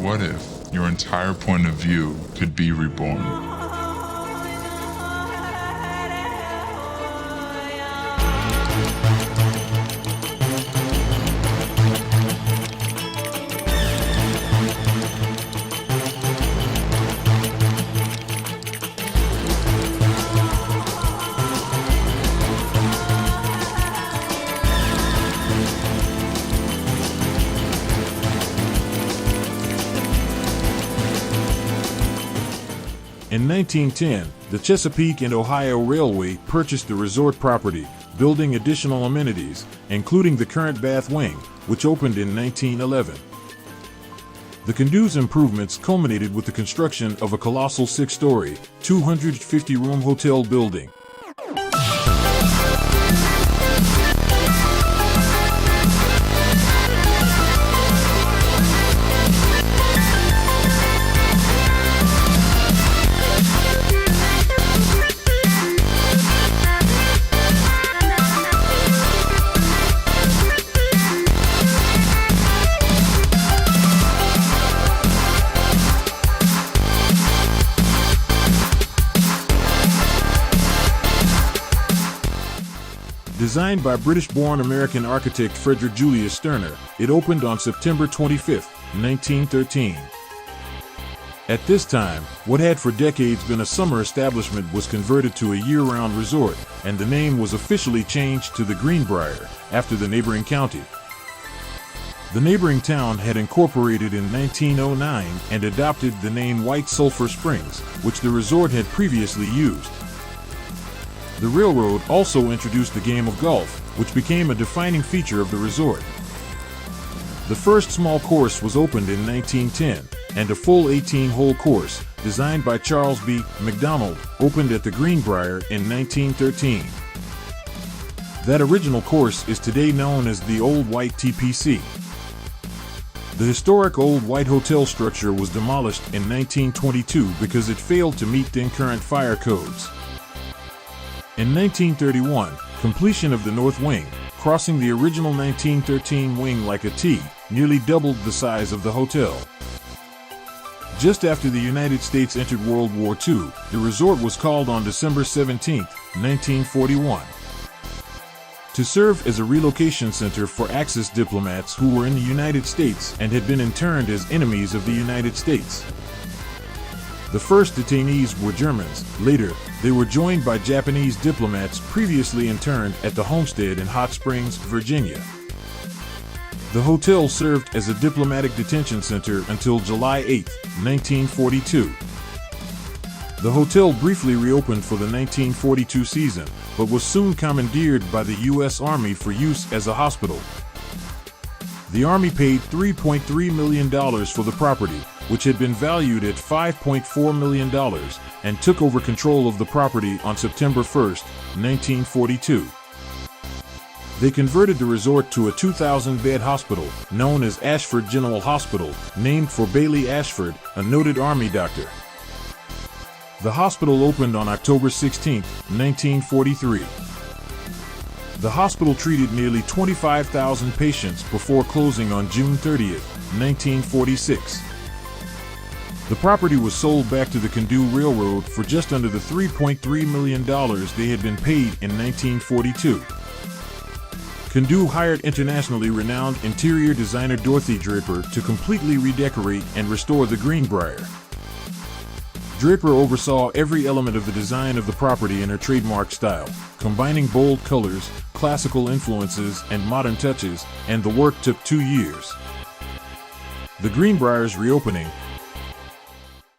What if your entire point of view could be reborn? In 1910, the Chesapeake and Ohio Railway purchased the resort property, building additional amenities, including the current Bath Wing, which opened in 1911. The Condu's improvements culminated with the construction of a colossal 6-story, 250-room hotel building. Designed by British-born American architect Frederick Julius Sterner, it opened on September 25, 1913. At this time, what had for decades been a summer establishment was converted to a year-round resort, and the name was officially changed to the Greenbrier, after the neighboring county. The neighboring town had incorporated in 1909 and adopted the name White Sulphur Springs, which the resort had previously used. The railroad also introduced the game of golf, which became a defining feature of the resort. The first small course was opened in 1910, and a full 18-hole course, designed by Charles B. McDonald, opened at the Greenbrier in 1913. That original course is today known as the Old White TPC. The historic Old White Hotel structure was demolished in 1922 because it failed to meet then current fire codes. In 1931, completion of the North Wing, crossing the original 1913 wing like a T, nearly doubled the size of the hotel. Just after the United States entered World War II, the resort was called on December 17, 1941, to serve as a relocation center for Axis diplomats who were in the United States and had been interned as enemies of the United States. The first detainees were Germans. Later, they were joined by Japanese diplomats previously interned at the homestead in Hot Springs, Virginia. The hotel served as a diplomatic detention center until July 8, 1942. The hotel briefly reopened for the 1942 season, but was soon commandeered by the U.S. Army for use as a hospital. The Army paid $3.3 million for the property, which had been valued at $5.4 million, and took over control of the property on September 1, 1942. They converted the resort to a 2,000-bed hospital, known as Ashford General Hospital, named for Bailey Ashford, a noted Army doctor. The hospital opened on October 16, 1943. The hospital treated nearly 25,000 patients before closing on June 30, 1946. The property was sold back to the Condu Railroad for just under the $3.3 million they had been paid in 1942. Condu hired internationally renowned interior designer Dorothy Draper to completely redecorate and restore the Greenbrier. Draper oversaw every element of the design of the property in her trademark style, combining bold colors, classical influences, and modern touches, and the work took 2 years. The Greenbrier's reopening,